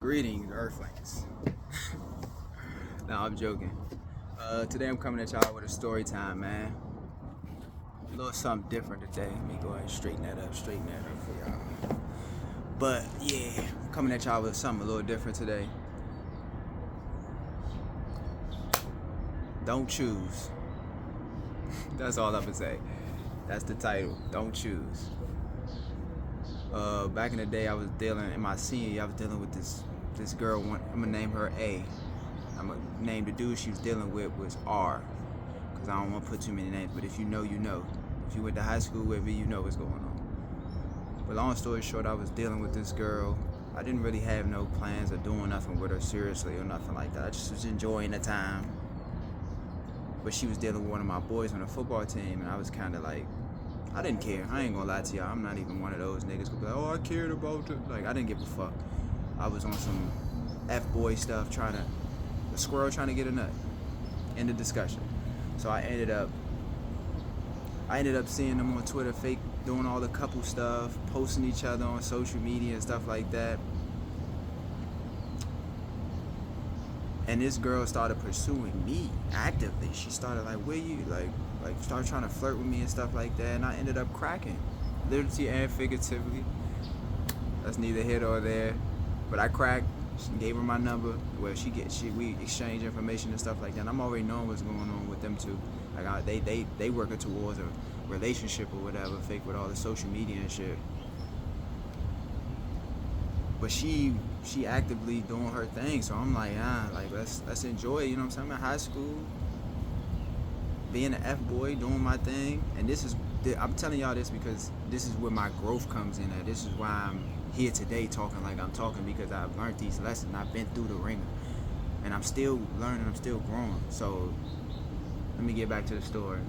Greetings, Earthlings. No, I'm joking. Today I'm coming at y'all with a story time, man. A little something different today. Let me go ahead and straighten that up for y'all. But yeah, coming at y'all with something a little different today. Don't choose. That's all I'm gonna say. That's the title. Don't choose. Back in the day, I was dealing in my senior year. I was dealing with this girl. I'm gonna name her A. I'm gonna name the dude she was dealing with was R, because I don't want to put too many names. But if you know, you know. If you went to high school with me, you know what's going on. But long story short, I was dealing with this girl. I didn't really have no plans of doing nothing with her seriously or nothing like that. I just was enjoying the time. But she was dealing with one of my boys on the football team, and I was kind of like, I didn't care. I ain't gonna lie to y'all. I'm not even one of those niggas who be like, oh, I cared about it. Like, I didn't give a fuck. I was on some F-boy stuff, a squirrel trying to get a nut. End of discussion. So I ended up seeing them on Twitter, fake doing all the couple stuff, posting each other on social media and stuff like that. And this girl started pursuing me actively. She started like, where you? Like started trying to flirt with me and stuff like that. And I ended up cracking, literally and figuratively. That's neither here nor there. But I cracked. She gave her my number. Well, we exchange information and stuff like that. And I'm already knowing what's going on with them two. Like they working towards a relationship or whatever, fake with all the social media and shit. But she actively doing her thing, so I'm like, let's enjoy it, you know what I'm saying? I'm in high school, being an F-boy, doing my thing, and I'm telling y'all this because this is where my growth comes in at. This is why I'm here today talking like I'm talking, because I've learned these lessons, I've been through the ringer, and I'm still learning, I'm still growing. So, let me get back to the story.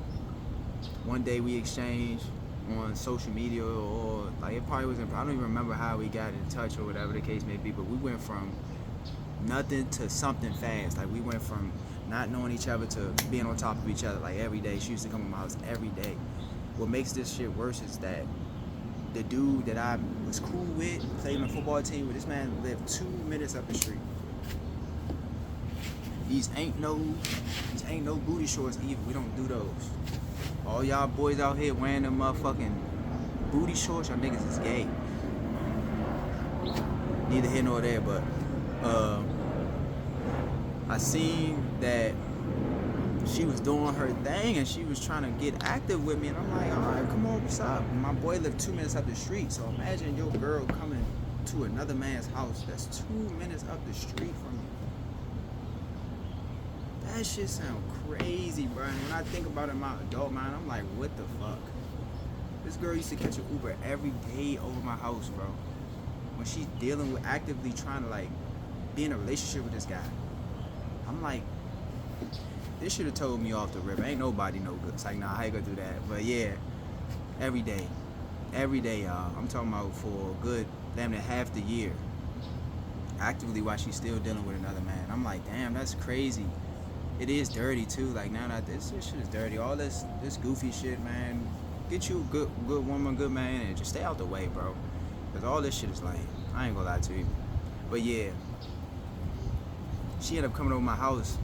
One day we exchanged on social media, or like it probably wasn't, I don't even remember how we got in touch or whatever the case may be, but we went from nothing to something fast. Like, we went from not knowing each other to being on top of each other like every day. She used to come to my house every day. What makes this shit worse is that the dude that I was cool with, played on the football team with, this man lived 2 minutes up the street. These ain't no booty shorts either. We don't do those. All y'all boys out here wearing them motherfucking booty shorts, y'all niggas is gay. Neither here nor there, but I seen that she was doing her thing and she was trying to get active with me, and I'm like, all right, come on, what's up? And my boy lived 2 minutes up the street, so imagine your girl coming to another man's house that's 2 minutes up the street from you. That shit sound crazy, bro. And when I think about it in my adult mind, I'm like, what the fuck? This girl used to catch an Uber every day over my house, bro. When she's dealing with, actively trying to like be in a relationship with this guy. I'm like, this should have told me off the rip. Ain't nobody no good. It's like, nah, how you gonna do that? But yeah, every day, y'all. I'm talking about for a good damn near half the year. Actively while she's still dealing with another man. I'm like, damn, that's crazy. It is dirty too. Like, now that this shit is dirty. All this goofy shit, man. Get you a good woman, good man, and just stay out the way, bro. Cause all this shit is lame. I ain't gonna lie to you. But yeah, she ended up coming over my house,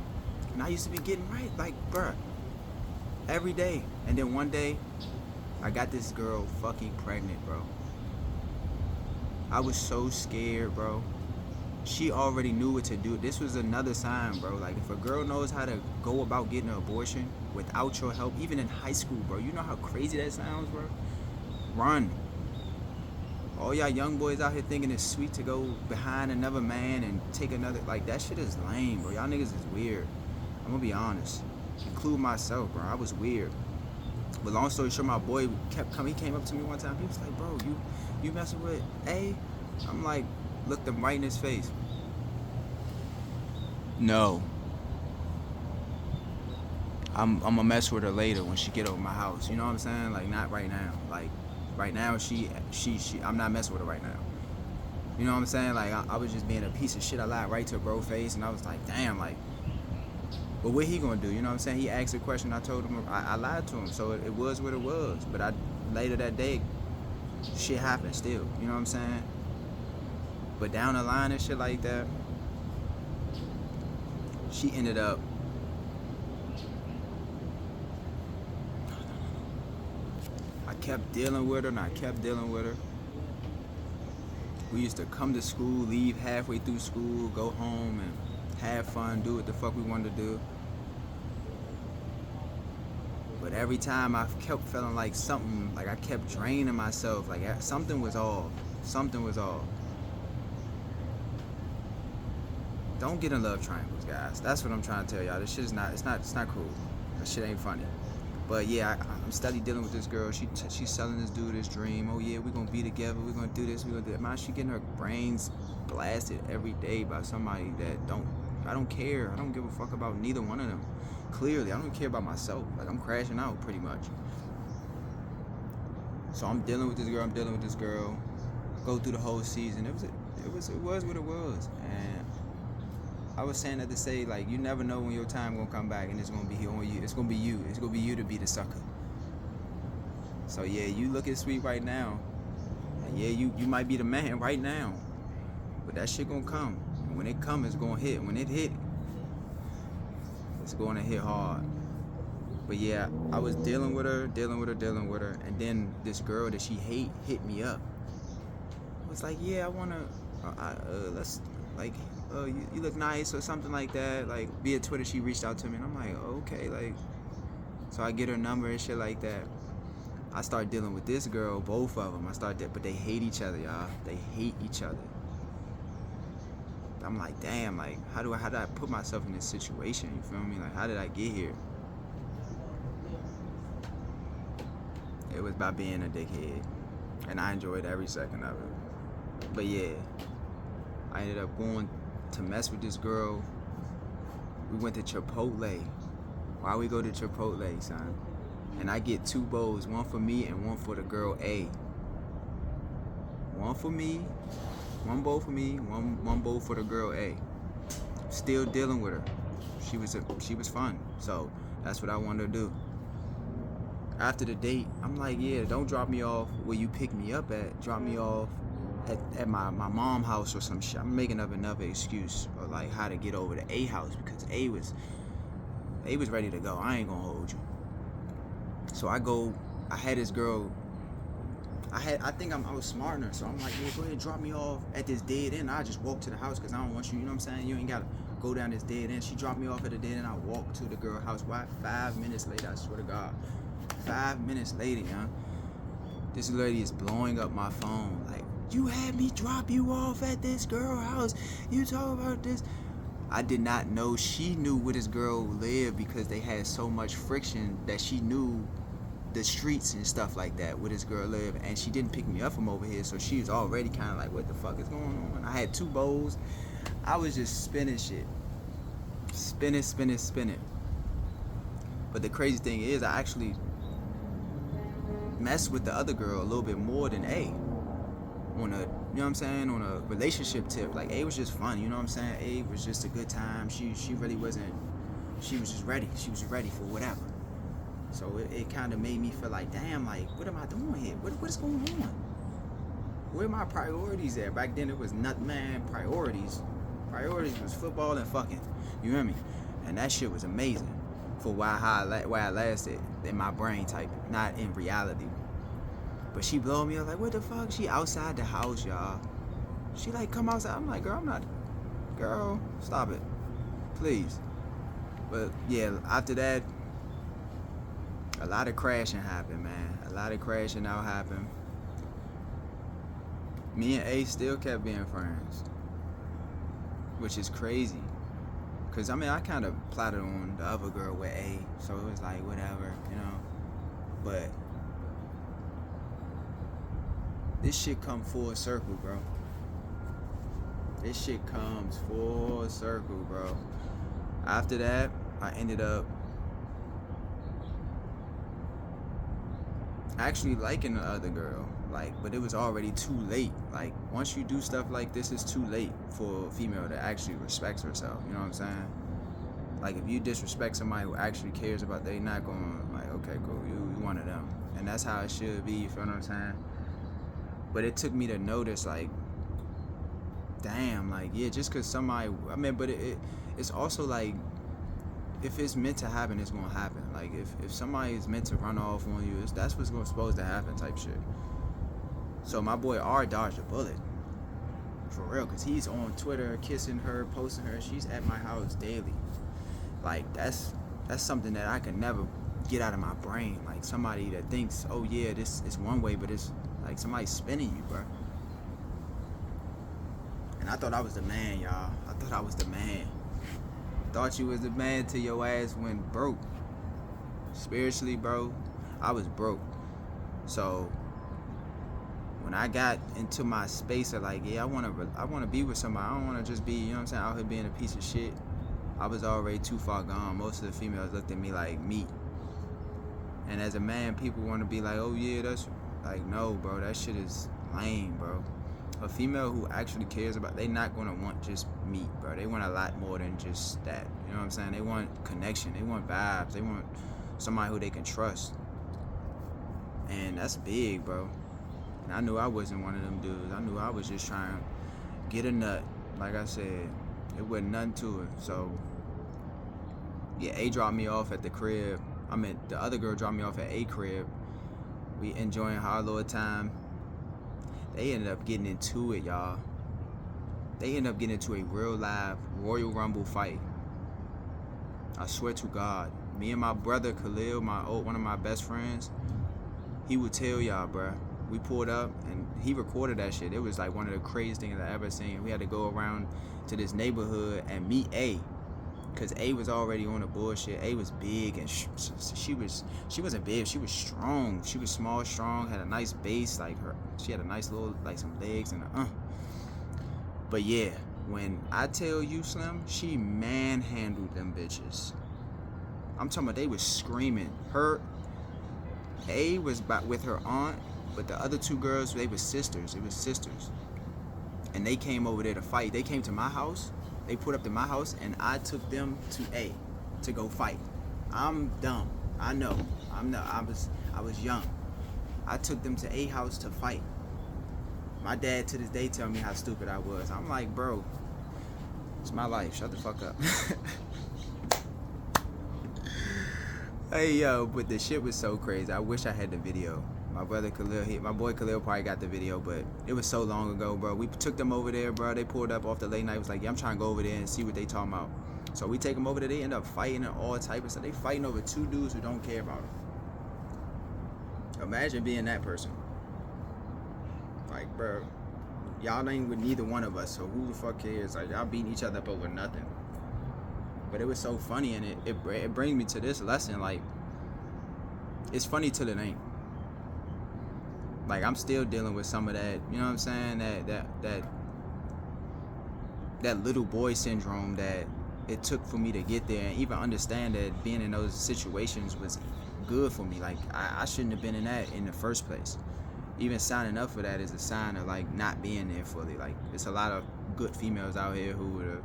and I used to be getting right, like, bruh, every day. And then one day, I got this girl fucking pregnant, bro. I was so scared, bro. She already knew what to do. This was another sign, bro. Like, if a girl knows how to go about getting an abortion without your help, even in high school, bro, you know how crazy that sounds, bro? Run. All y'all young boys out here thinking it's sweet to go behind another man and take another, like, that shit is lame, bro. Y'all niggas is weird. I'm gonna be honest. Include myself, bro. I was weird. But long story short, my boy kept coming. He came up to me one time. He was like, bro, you messing with A? I'm like, looked him right in his face. No. I'm gonna mess with her later when she get over my house. You know what I'm saying? Like, not right now. Like, right now, I'm not messing with her right now. You know what I'm saying? Like, I was just being a piece of shit. I lied right to bro face, and I was like, damn, like, but what he gonna do? You know what I'm saying? He asked a question, I told him, I lied to him, so it was what it was. But later that day, shit happened still. You know what I'm saying? But down the line and shit like that, she ended up. I kept dealing with her and I kept dealing with her. We used to come to school, leave halfway through school, go home and have fun, do what the fuck we wanted to do. But every time I kept feeling like something, like I kept draining myself, like something was off. Something was off. Don't get in love triangles, guys. That's what I'm trying to tell y'all. This shit is not, it's not cool. That shit ain't funny. But yeah, I'm steady dealing with this girl. She's selling this dude this dream. Oh yeah, we're gonna be together. We're gonna do this. We're gonna do that. Man, she getting her brains blasted every day by somebody that I don't care. I don't give a fuck about neither one of them. Clearly, I don't care about myself. Like, I'm crashing out pretty much. So I'm dealing with this girl. Go through the whole season. It was what it was. And I was saying that to say, like, you never know when your time gonna come back and it's gonna be on you. It's gonna be you. It's gonna be you to be the sucker. So yeah, you looking sweet right now. And yeah, you might be the man right now. But that shit gonna come. And when it come, it's gonna hit. When it hit, it's gonna hit hard. But yeah, I was dealing with her. And then this girl that she hit me up. I was like, yeah, I wanna, let's, like, you look nice or something like that. Like, via Twitter, she reached out to me, and I'm like, okay, like, so I get her number and shit like that. I start dealing with this girl, both of them. But they hate each other, y'all. They hate each other. I'm like, damn, like, how did I put myself in this situation? You feel me? Like, how did I get here? It was by being a dickhead, and I enjoyed every second of it. But yeah, I ended up going to mess with this girl. We went to Chipotle. Why we go to Chipotle, son? And I get 2 bowls, one for me and one for the girl A. One for me, one bowl for me, one bowl for the girl A. Still dealing with her. She was fun. So that's what I wanted to do. After the date, I'm like, yeah, don't drop me off where you pick me up at. Drop me off at my mom's house or some shit. I'm making up another excuse of like how to get over to A house because A was ready to go. I ain't gonna hold you. So I had this girl. I think I was smart enough, so I'm like, yeah, go ahead and drop me off at this dead end. I just walk to the house because I don't want you know what I'm saying? You ain't gotta go down this dead end. She dropped me off at the dead end. I walked to the girl house. Why? 5 minutes later, I swear to God. 5 minutes later, young. This lady is blowing up my phone. Like, you had me drop you off at this girl house. You talk about this. I did not know she knew where this girl lived because they had so much friction that she knew the streets and stuff like that where this girl lived, and she didn't pick me up from over here, so she was already kind of like, what the fuck is going on? I had 2 bowls. I was just spinning shit. Spinning. But the crazy thing is, I actually messed with the other girl a little bit more than A. On a, you know what I'm saying, on a relationship tip. Like, A was just fun, you know what I'm saying? A was just a good time. She really wasn't, she was just ready. She was ready for whatever. So it kind of made me feel like, damn, like, what am I doing here? What is going on? Where are my priorities at? Back then it was nothing, man. Priorities was football and fucking. You hear me? And that shit was amazing for why I lasted in my brain type, not in reality. But she blowed me up like, what the fuck? She outside the house, y'all. She like, come outside. I'm like, girl, stop it, please. But yeah, after that, a lot of crashing happened, man. A lot of crashing out happened. Me and A still kept being friends, which is crazy. Cause I mean, I kind of plotted on the other girl with A, so it was like whatever, you know. But this shit come full circle, bro. This shit comes full circle, bro. After that, I ended up actually liking the other girl, like, but it was already too late. Like, once you do stuff like this, it's too late for a female that actually respects herself, you know what I'm saying? Like, if you disrespect somebody who actually cares about, they not gonna, like, okay, cool, you one of them. And that's how it should be, you feel what I'm saying? But it took me to notice, like, damn, like, yeah, just because somebody, I mean, but it's also like, if it's meant to happen, it's gonna happen. Like, if somebody is meant to run off on you, that's what's supposed to happen type shit. So my boy R dodged a bullet. For real, because he's on Twitter, kissing her, posting her. She's at my house daily. Like, that's something that I can never get out of my brain. Like, somebody that thinks, oh yeah, this is one way, but it's like somebody spinning you, bro. And I thought I was the man, y'all. I thought I was the man. Thought you was the man till your ass went broke. Spiritually, bro, I was broke. So when I got into my space of like, yeah, I wanna be with somebody. I don't wanna just be, you know what I'm saying, out here being a piece of shit. I was already too far gone. Most of the females looked at me like meat. And as a man, people want to be like, oh yeah, that's like, no, bro, that shit is lame, bro. A female who actually cares about, they not gonna want just meat, bro. They want a lot more than just that. You know what I'm saying? They want connection. They want vibes. They want somebody who they can trust. And that's big, bro. And I knew I wasn't one of them dudes. I knew I was just trying to get a nut. Like I said, it wasn't nothing to it. So yeah, A dropped me off at the crib. I mean, the other girl dropped me off at A crib. We enjoying our little time. They ended up getting into it, y'all. They ended up getting into a real live Royal Rumble fight. I swear to God. Me and my brother Khalil, one of my best friends, he would tell y'all, bruh. We pulled up and he recorded that shit. It was like one of the craziest things I ever seen. We had to go around to this neighborhood and meet A. Cause A was already on the bullshit. A was big and she wasn't big. She was strong. She was small, strong. Had a nice base. Like she had a nice little like some legs and But yeah, when I tell you, Slim, she manhandled them bitches. I'm talking about they was screaming. A was with her aunt, but the other two girls, they were sisters. It was sisters, and they came over there to fight. They came to my house. They put up to my house, and I took them to A to go fight. I'm dumb. I know. I was young. I took them to A house to fight. My dad to this day tell me how stupid I was. I'm like, bro, it's my life. Shut the fuck up. Hey yo, but the shit was so crazy. I wish I had the video. My brother Khalil, my boy Khalil probably got the video, but it was so long ago, bro. We took them over there, bro. They pulled up off the late night. Was like, yeah, I'm trying to go over there and see what they talking about. So we take them over there. They end up fighting and all type of stuff. They fighting over two dudes who don't care about them. Imagine being that person. Like, bro, y'all ain't with neither one of us, so who the fuck cares? Like, y'all beating each other up over nothing. But it was so funny, and it brings me to this lesson. Like, it's funny till it ain't. Like, I'm still dealing with some of that, you know what I'm saying? That little boy syndrome that it took for me to get there, and even understand that being in those situations was good for me. Like, I shouldn't have been in that in the first place. Even signing up for that is a sign of like not being there fully. Like, it's a lot of good females out here who would have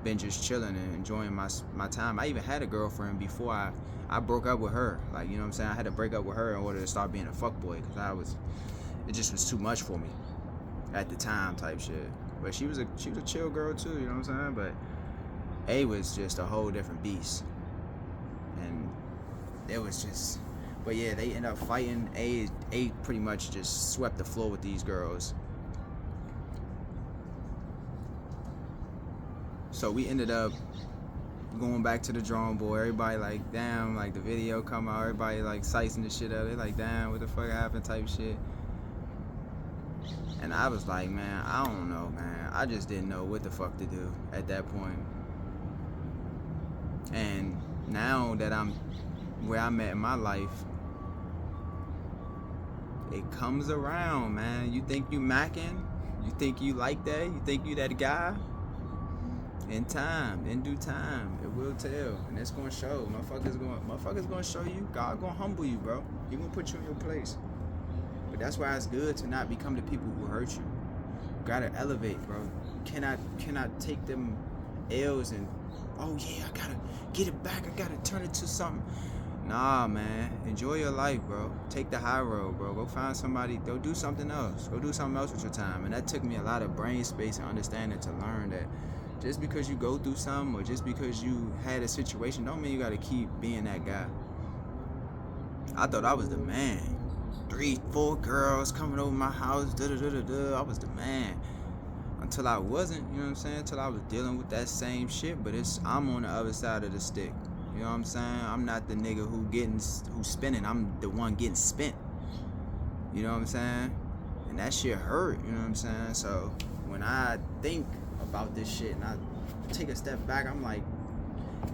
been just chilling and enjoying my time. I even had a girlfriend before I broke up with her. Like, you know what I'm saying? I had to break up with her in order to start being a fuckboy, because it just was too much for me at the time type shit. But she was a chill girl too, you know what I'm saying? But A was just a whole different beast. And it was just, but yeah, they ended up fighting. A pretty much just swept the floor with these girls. So we ended up going back to the drawing board. Everybody like, damn, like the video come out, everybody like sizing the shit up. They like, damn, what the fuck happened type shit. And I was like, man, I don't know, man. I just didn't know what the fuck to do at that point. And now that I'm where I'm at in my life, it comes around, man. You think you macking? You think you like that? You think you that guy? In time, in due time, it will tell, and it's gonna show. Motherfuckers gonna show you. God gonna humble you, bro. He gonna put you in your place. But that's why it's good to not become the people who hurt you. You gotta elevate, bro. You cannot take them L's and, oh yeah, I gotta get it back. I gotta turn it to something. Nah, man. Enjoy your life, bro. Take the high road, bro. Go find somebody. Go do something else. Go do something else with your time. And that took me a lot of brain space and understanding to learn that just because you go through something or just because you had a situation don't mean you gotta keep being that guy. I thought I was the man. 3, 4 girls coming over my house, da da da da da. I was the man. Until I wasn't, you know what I'm saying? Until I was dealing with that same shit, but I'm on the other side of the stick. You know what I'm saying? I'm not the nigga who's spinning. I'm the one getting spent. You know what I'm saying? And that shit hurt, you know what I'm saying? So when I think about this shit and I take a step back, I'm like,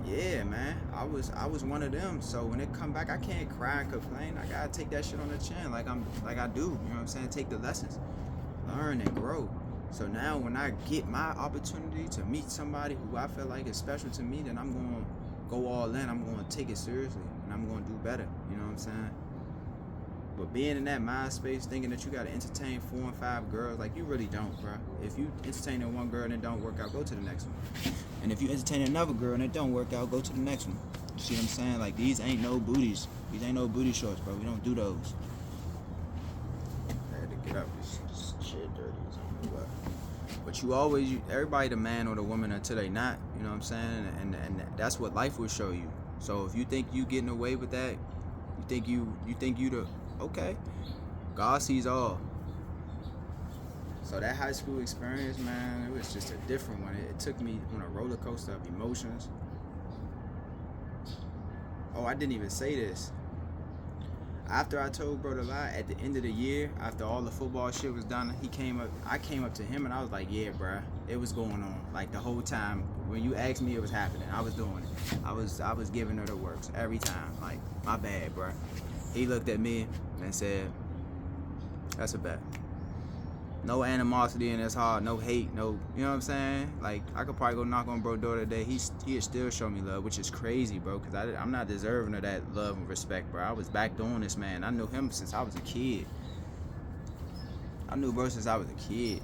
yeah, man, I was one of them. So when it come back, I can't cry and complain. I gotta take that shit on the chin like I do. You know what I'm saying? Take the lessons, learn and grow. So now when I get my opportunity to meet somebody who I feel like is special to me, then I'm gonna go all in. I'm gonna take it seriously and I'm gonna do better. You know what I'm saying? But being in that mind space, thinking that you gotta entertain 4 and 5 girls, like you really don't, bro. If you entertain one girl and it don't work out, go to the next one. And if you entertain another girl and it don't work out, go to the next one. You see what I'm saying? Like these ain't no booties. These ain't no booty shorts, bro. We don't do those. I had to get up. This shit dirty. But everybody the man or the woman until they not. You know what I'm saying? And that's what life will show you. So if you think you getting away with that, you think you the okay. God sees all. So that high school experience, man, it was just a different one. It took me on a roller coaster of emotions. Oh, I didn't even say this. After I told bro to lie, at the end of the year, after all the football shit was done, I came up to him and I was like, yeah, bruh, it was going on. Like the whole time, when you asked me, it was happening. I was doing it. I was giving her the works every time. Like, my bad, bruh. He looked at me and said, that's a bet. No animosity in his heart, no hate, no, you know what I'm saying? Like, I could probably go knock on bro door today. He'd still show me love, which is crazy, bro, because I'm not deserving of that love and respect, bro. I was back doing this, man. I knew him since I was a kid. I knew bro since I was a kid.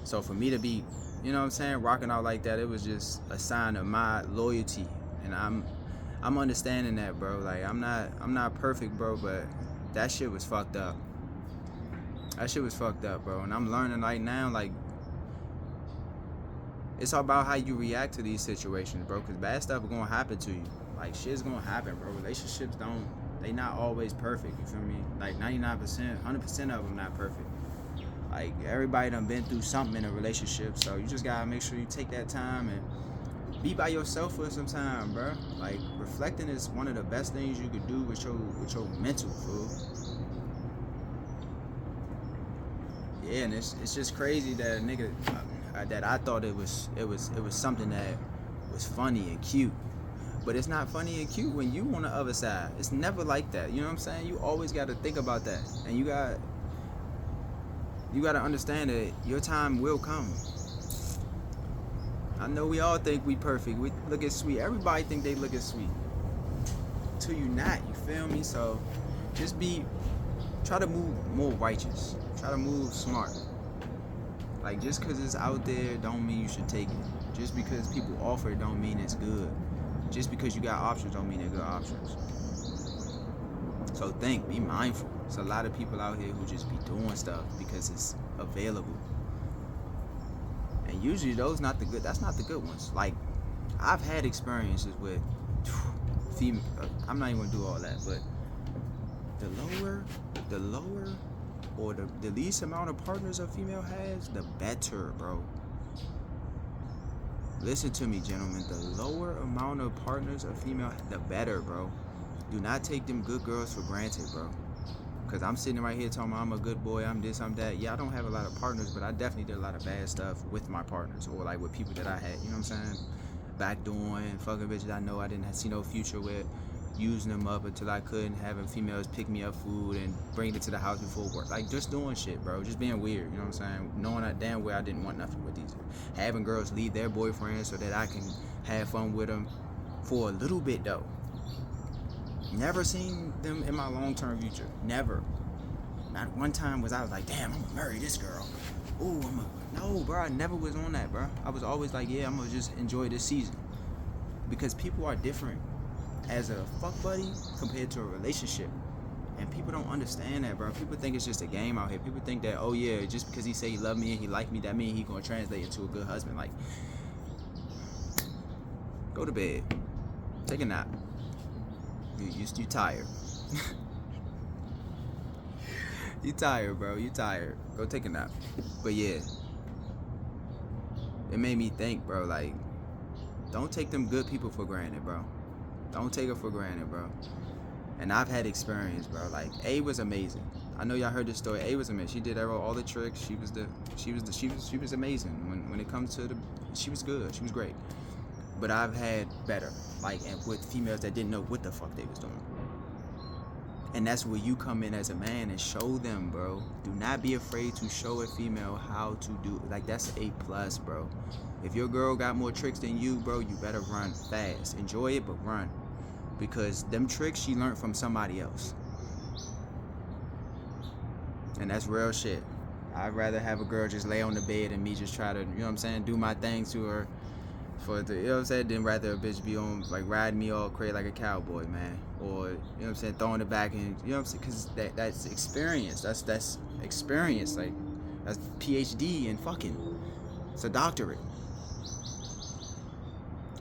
So for me to be, you know what I'm saying, rocking out like that, it was just a sign of my loyalty. And I'm understanding that, bro. Like, I'm not perfect, bro, but that shit was fucked up. That shit was fucked up, bro. And I'm learning right now, like, it's all about how you react to these situations, bro. Because bad stuff is going to happen to you. Like, shit's going to happen, bro. Relationships they not always perfect, you feel me? Like, 99%, 100% of them not perfect. Like, everybody done been through something in a relationship. So you just got to make sure you take that time and be by yourself for some time, bro. Like, reflecting is one of the best things you could do with your mental, fool. Yeah, and it's just crazy that a nigga that I thought it was something that was funny and cute, but it's not funny and cute when you on the other side. It's never like that. You know what I'm saying? You always got to think about that, and you got to understand that your time will come. I know we all think we perfect. We look at sweet. Everybody think they look at sweet. Till you not. You feel me? So just try to move more righteous. Try to move smart. Like, just because it's out there don't mean you should take it. Just because people offer it don't mean it's good. Just because you got options don't mean they're good options. So be mindful. There's a lot of people out here who just be doing stuff because it's available. And usually that's not the good ones. Like, I've had experiences with female, I'm not even gonna do all that, but the lower or the least amount of partners a female has, the better, bro. Listen to me, gentlemen. The lower amount of partners a female, the better, bro. Do not take them good girls for granted, bro. Because I'm sitting right here talking about I'm a good boy, I'm this, I'm that. Yeah, I don't have a lot of partners, but I definitely did a lot of bad stuff with my partners or like with people that I had, you know what I'm saying? Backdooring, fucking bitches I know I didn't see no future with, using them up until I couldn't, having females pick me up food and bring it to the house before work. Like, just doing shit, bro. Just being weird, you know what I'm saying? Knowing that damn well I didn't want nothing with these. Having girls leave their boyfriends so that I can have fun with them for a little bit, though. Never seen them in my long-term future. Never. Not one time was I was like, damn, I'm gonna marry this girl. Ooh, no, bro. I never was on that, bro. I was always like, yeah, I'm gonna just enjoy this season. Because people are different. as a fuck buddy compared to a relationship. And people don't understand that, bro. People think it's just a game out here. People think that, oh yeah, just because he say he love me and he like me, that mean he gonna translate into a good husband. Like, go to bed, take a nap. You tired. You tired, bro. You tired. Go take a nap. But yeah, it made me think, bro. Like, don't take them good people for granted, bro. Don't take it for granted, bro. And I've had experience, bro. Like, A was amazing. I know y'all heard this story. A was amazing. She did all the tricks. She was amazing. When it comes to she was good. She was great. But I've had better, like, and with females that didn't know what the fuck they was doing. And that's where you come in as a man and show them, bro. Do not be afraid to show a female how to do it. Like, that's A plus, bro. If your girl got more tricks than you, bro, you better run fast. Enjoy it, but run. Because them tricks she learned from somebody else. And that's real shit. I'd rather have a girl just lay on the bed and me just try to, you know what I'm saying, do my thing to her for the, you know what I'm saying, than rather a bitch be on, like, riding me all crazy like a cowboy, man. Or, you know what I'm saying, throwing it back and, you know what I'm saying, because that's experience. That's experience. Like, that's PhD and fucking, it's a doctorate.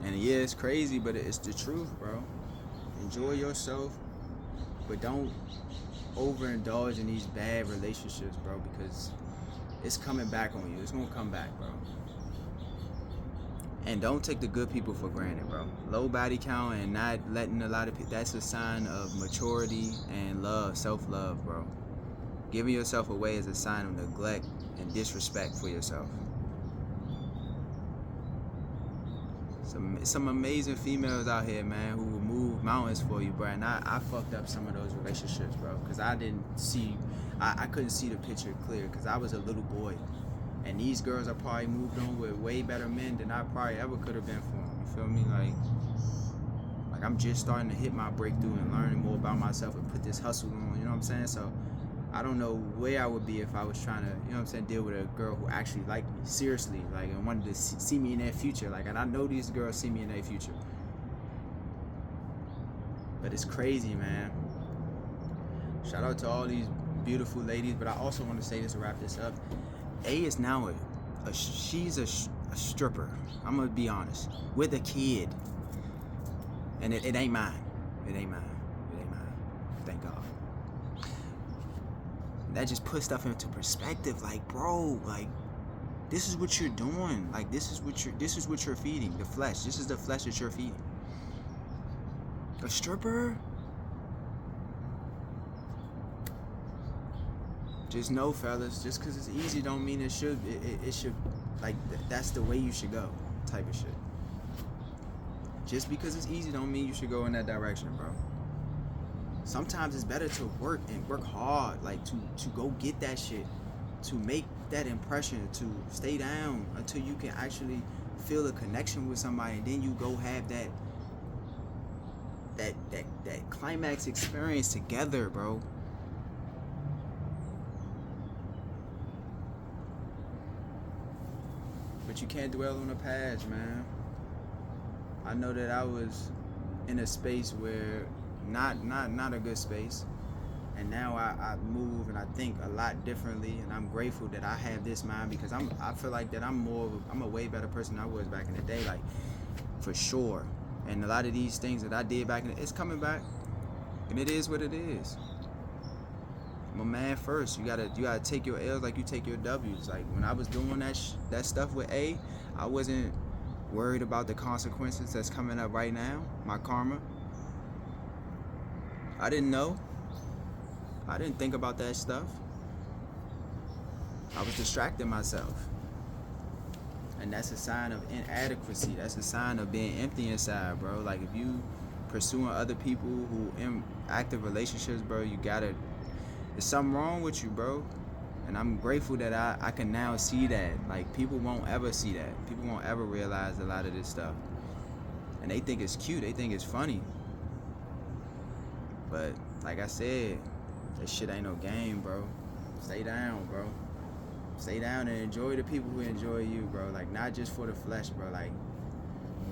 And yeah, it's crazy, but it's the truth, bro. Enjoy yourself, but don't overindulge in these bad relationships, bro, because it's coming back on you. It's gonna come back, bro. And don't take the good people for granted, bro. Low body count and not letting a lot of people, that's a sign of maturity and love, self-love, bro. Giving yourself away is a sign of neglect and disrespect for yourself. Some amazing females out here, man, who will move mountains for you, bro. And I fucked up some of those relationships, bro, because I couldn't see the picture clear because I was a little boy. And these girls are probably moved on with way better men than I probably ever could have been for them. You feel me? Like I'm just starting to hit my breakthrough and learning more about myself and put this hustle on, you know what I'm saying? So I don't know where I would be if I was trying to, you know what I'm saying, deal with a girl who actually liked me, seriously, like, and wanted to see me in their future. Like, and I know these girls see me in their future. But it's crazy, man. Shout out to all these beautiful ladies, but I also want to say this to wrap this up. A is now she's a stripper. I'm gonna be honest, with a kid, and it ain't mine. It ain't mine. It ain't mine. Thank God. That just puts stuff into perspective. Like, bro, like, this is what you're doing. Like, this is what you're feeding. The flesh. This is the flesh that you're feeding. A stripper. Just know, fellas, just because it's easy don't mean it should, like, that's the way you should go, type of shit. Just because it's easy don't mean you should go in that direction, bro. Sometimes it's better to work and work hard, like, to go get that shit, to make that impression, to stay down until you can actually feel a connection with somebody, and then you go have that climax experience together, bro. But you can't dwell on the past, man. I know that I was in a space where not a good space, and now I move and I think a lot differently, and I'm grateful that I have this mind because I feel like that I'm a way better person than I was back in the day, like, for sure. And a lot of these things that I did back in it's coming back, and it is what it is. I'm a man first. You gotta take your L's like you take your W's. Like, when I was doing that stuff with A, I wasn't worried about the consequences that's coming up right now, my karma. I didn't know. I didn't think about that stuff. I was distracting myself. And that's a sign of inadequacy. That's a sign of being empty inside, bro. Like, if you pursuing other people who in active relationships, bro, there's something wrong with you, bro. And I'm grateful that I can now see that. Like, people won't ever see that. People won't ever realize a lot of this stuff. And they think it's cute. They think it's funny. But, like I said, that shit ain't no game, bro. Stay down, bro. Stay down and enjoy the people who enjoy you, bro. Like, not just for the flesh, bro. Like,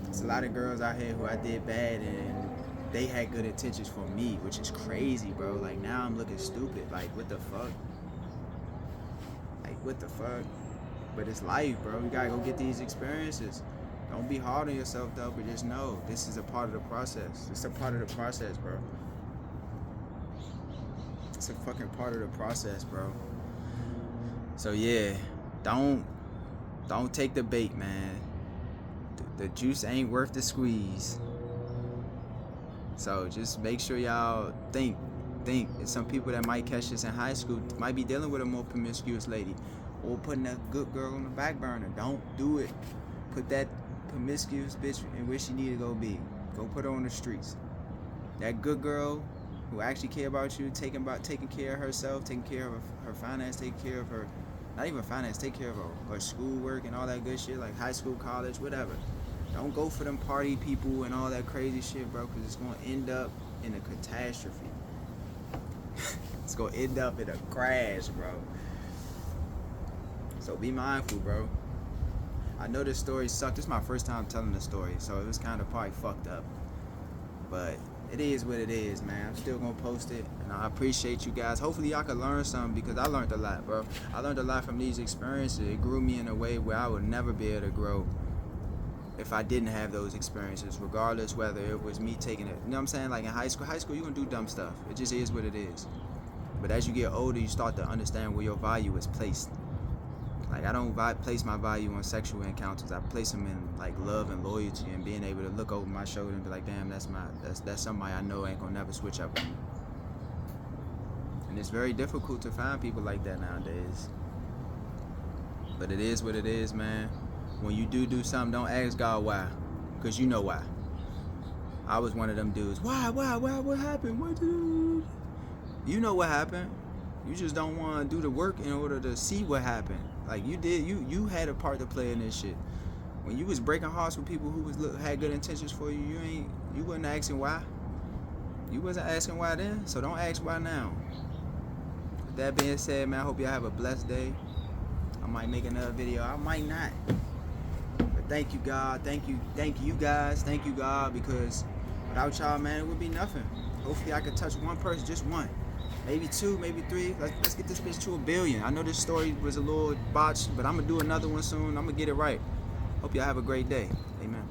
there's a lot of girls out here who I did bad and they had good intentions for me, which is crazy, bro. Like, now I'm looking stupid. Like, what the fuck? Like, what the fuck? But it's life, bro. You gotta go get these experiences. Don't be hard on yourself, though, but just know this is a part of the process. It's a part of the process, bro. It's a fucking part of the process, bro. So, yeah, don't take the bait, man. The juice ain't worth the squeeze. So just make sure y'all think. There's some people that might catch this in high school, might be dealing with a more promiscuous lady, or putting a good girl on the back burner. Don't do it. Put that promiscuous bitch in where she need to go be. Go put her on the streets. That good girl who actually care about you, taking care of herself, taking care of her finance, taking care of her, not even finance, take care of her schoolwork and all that good shit, like high school, college, whatever. Don't go for them party people and all that crazy shit, bro, because it's going to end up in a catastrophe. It's going to end up in a crash, bro. So be mindful, bro. I know this story sucked. This is my first time telling this story, so it was kind of probably fucked up. But it is what it is, man. I'm still going to post it, and I appreciate you guys. Hopefully y'all can learn something, because I learned a lot, bro. I learned a lot from these experiences. It grew me in a way where I would never be able to grow if I didn't have those experiences, regardless whether it was me taking it. You know what I'm saying? Like in high school, you're going to do dumb stuff. It just is what it is. But as you get older, you start to understand where your value is placed. Like, I don't place my value on sexual encounters. I place them in, like, love and loyalty and being able to look over my shoulder and be like, damn, that's somebody I know ain't going to never switch up on me. And it's very difficult to find people like that nowadays. But it is what it is, man. When you do something, don't ask God why, because you know why. I was one of them dudes. Why, what happened? You know what happened. You just don't want to do the work in order to see what happened. Like you had a part to play in this shit. When you was breaking hearts with people who had good intentions for you, you wasn't asking why. You wasn't asking why then, so don't ask why now. With that being said, man, I hope y'all have a blessed day. I might make another video. I might not. Thank you, God. Thank you guys. Thank you, God, because without y'all, man, it would be nothing. Hopefully I could touch one person, just one. Maybe two, maybe three. Let's get this bitch to 1 billion. I know this story was a little botched, but I'm going to do another one soon. I'm going to get it right. Hope y'all have a great day. Amen.